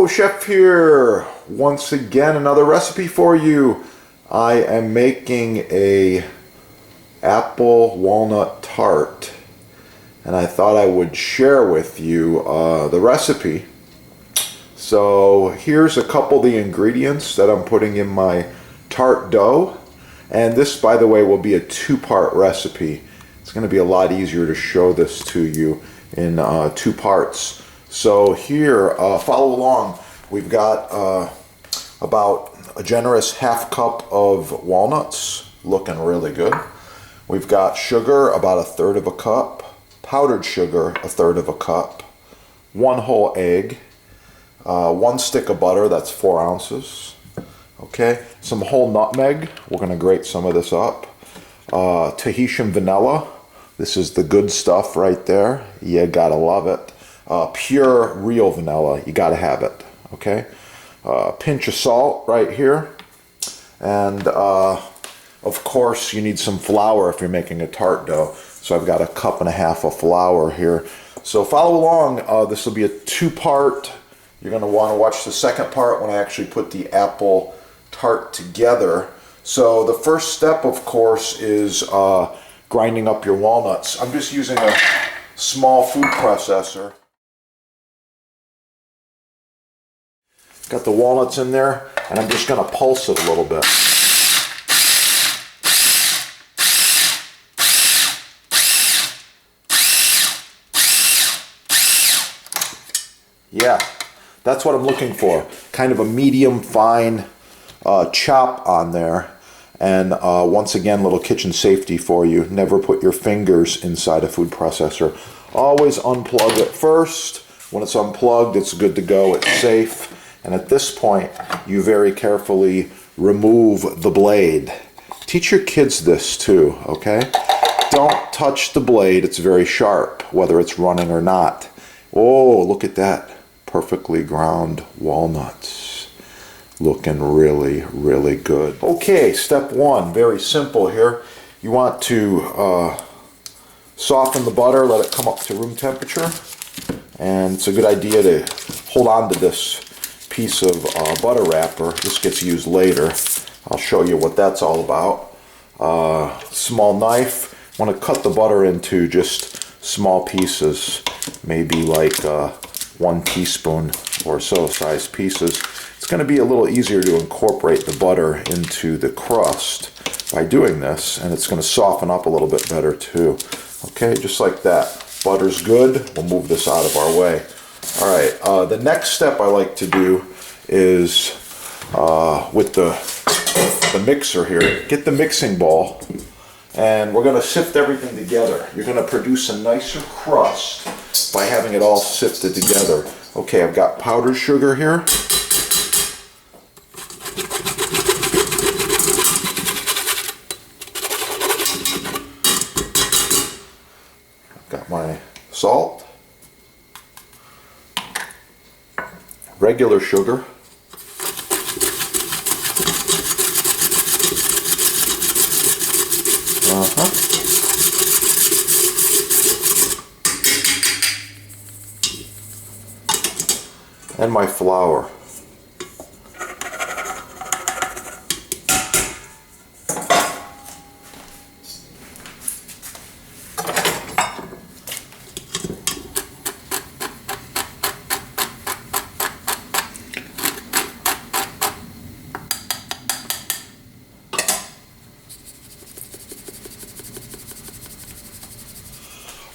Hello, Chef here. Once again, another recipe for you. I am making a apple walnut tart, and I thought I would share with you the recipe. So here's a couple of the ingredients that I'm putting in my tart dough, and this, by the way, will be a two-part recipe. It's going to be a lot easier to show this to you in two parts. So here, follow along. We've got about a generous half cup of walnuts, looking really good. We've got sugar, about a third of a cup. Powdered sugar, a third of a cup. One whole egg. One stick of butter, that's 4 ounces. Okay, some whole nutmeg. We're going to grate some of this up. Tahitian vanilla. This is the good stuff right there. You gotta love it. Pure real vanilla, you gotta have it. Okay, pinch of salt right here, and of course you need some flour if you're making a tart dough. So I've got a cup and a half of flour here. So follow along. This will be a two-part. You're going to want to watch the second part when I actually put the apple tart together. So the first step, of course, is grinding up your walnuts. I'm just using a small food processor. Got the walnuts in there, and I'm just going to pulse it a little bit. Yeah, that's what I'm looking for. Kind of a medium fine chop on there. And once again, little kitchen safety for you. Never put your fingers inside a food processor. Always unplug it first. When it's unplugged, it's good to go. It's safe. And at this point, you very carefully remove the blade. Teach your kids this too, okay? Don't touch the blade. It's very sharp, whether it's running or not. Oh, look at that. Perfectly ground walnuts. Looking really, really good. Okay, step one, very simple here. You want to soften the butter, let it come up to room temperature. And it's a good idea to hold on to this piece of butter wrapper. This gets used later. I'll show you what that's all about. Small knife. I want to cut the butter into just small pieces, maybe like 1 teaspoon or so size pieces. It's going to be a little easier to incorporate the butter into the crust by doing this, and it's going to soften up a little bit better too. Okay, just like that. Butter's good. We'll move this out of our way. All right, the next step I like to do is with the mixer here, get the mixing bowl, and we're going to sift everything together. You're going to produce a nicer crust by having it all sifted together. Okay, I've got powdered sugar here. I've got my salt. Regular sugar. And my flour.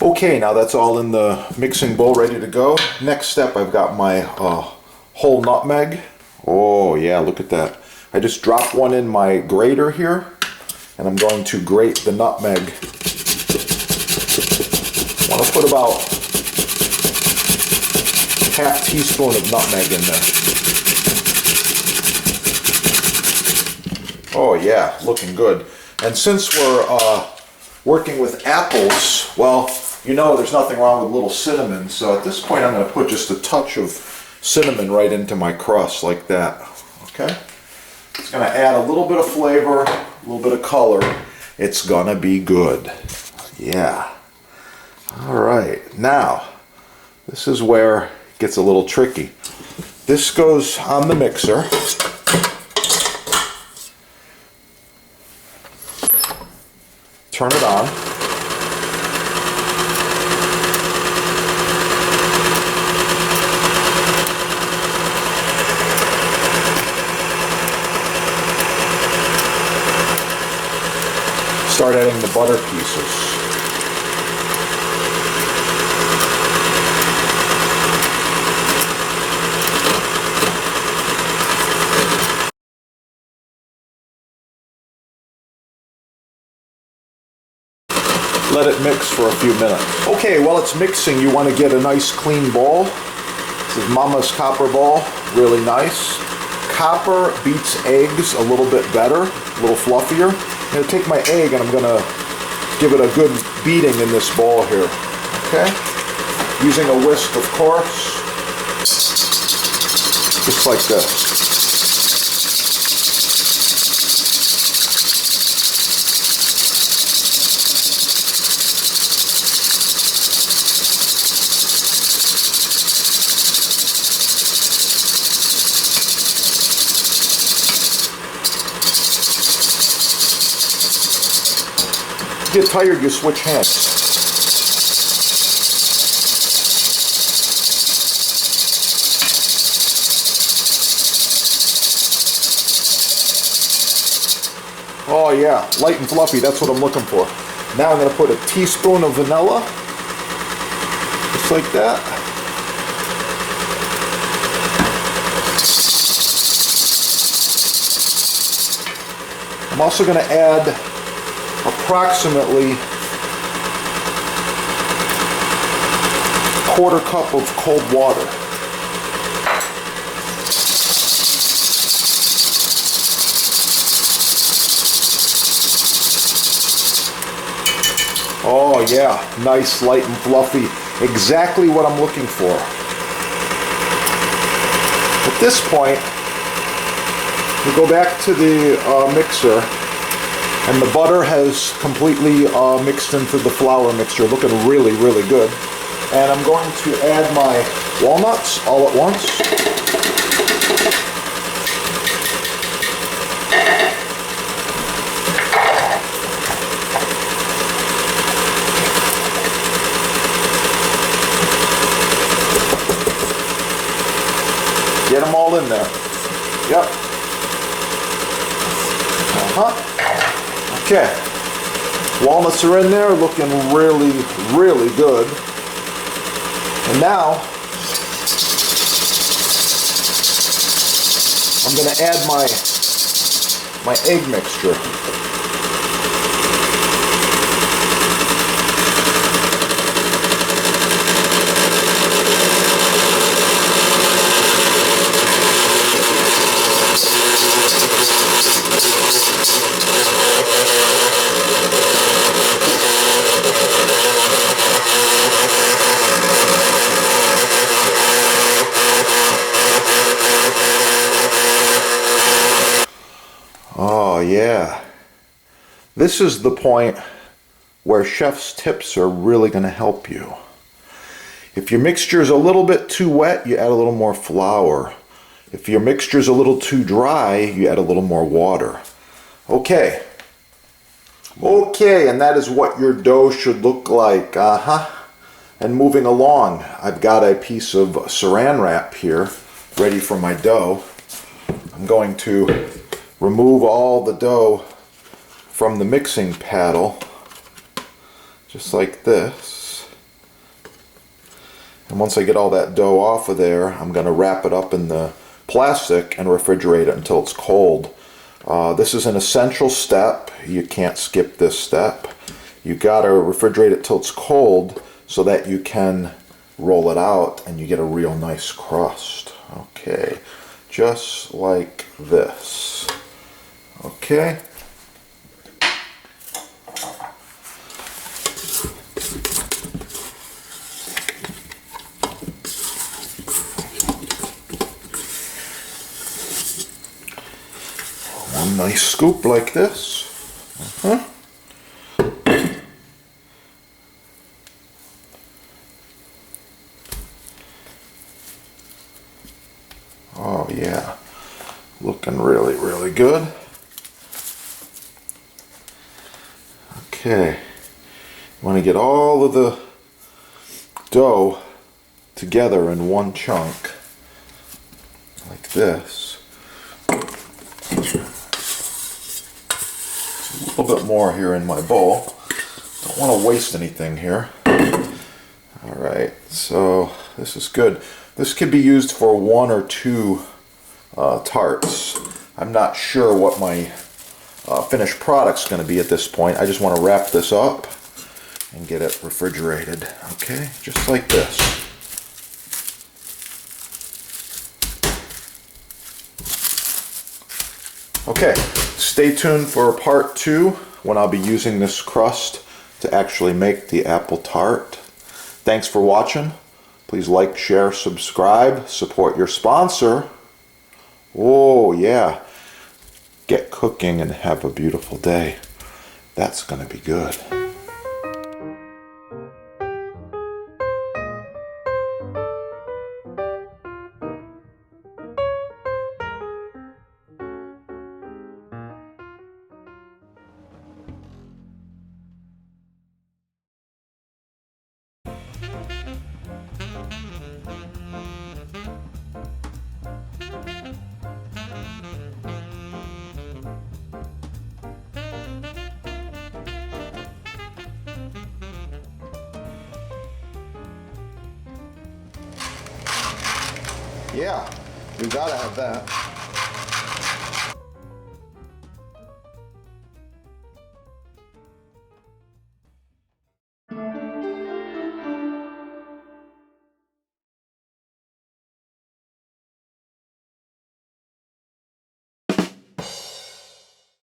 Okay, now that's all in the mixing bowl ready to go. Next step, I've got my whole nutmeg. Oh yeah, look at that. I just dropped one in my grater here, and I'm going to grate the nutmeg. I want to put about ½ teaspoon of nutmeg in there. Oh yeah, looking good. And since we're working with apples, well, you know there's nothing wrong with a little cinnamon, so at this point I'm going to put just a touch of cinnamon right into my crust like that. Okay? It's going to add a little bit of flavor, a little bit of color. It's going to be good. Yeah. All right. Now, this is where it gets a little tricky. This goes on the mixer. Turn it on. Start adding the butter pieces. Let it mix for a few minutes. Okay, while it's mixing, you want to get a nice clean bowl. This is Mama's copper bowl, really nice. Copper beats eggs a little bit better, a little fluffier. I'm going to take my egg and I'm going to give it a good beating in this bowl here. Okay? Using a whisk, of course. Just like this. Get tired, you switch hands. Oh yeah, light and fluffy, that's what I'm looking for. Now I'm going to put a teaspoon of vanilla, just like that. I'm also going to add approximately a quarter cup of cold water. Oh yeah, nice, light and fluffy. Exactly what I'm looking for. At this point, we go back to the mixer. And the butter has completely mixed into the flour mixture, looking really, really good. And I'm going to add my walnuts all at once. Get them all in there. Yep. Okay, walnuts are in there, looking really, really good. And now, I'm going to add my egg mixture. Oh yeah, this is the point where chef's tips are really going to help you. If your mixture is a little bit too wet, you add a little more flour. If your mixture is a little too dry, you add a little more water. Okay, and that is what your dough should look like. And moving along, I've got a piece of saran wrap here ready for my dough. I'm going to remove all the dough from the mixing paddle, just like this. And once I get all that dough off of there, I'm going to wrap it up in the plastic and refrigerate it until it's cold. This is an essential step. You can't skip this step. You got to refrigerate it till it's cold so that you can roll it out and you get a real nice crust. Okay, just like this. Okay. One nice scoop like this. Oh yeah, looking really, really good. Okay, you want to get all of the dough together in one chunk, like this. A little bit more here in my bowl. Don't want to waste anything here. Alright, so this is good. This could be used for 1 or 2 tarts. I'm not sure what my finished product's going to be at this point. I just want to wrap this up and get it refrigerated. Okay, just like this. Okay, stay tuned for part 2 when I'll be using this crust to actually make the apple tart. Thanks for watching. Please like, share, subscribe, support your sponsor. Oh yeah, get cooking and have a beautiful day. That's gonna be good. Yeah, we gotta have that.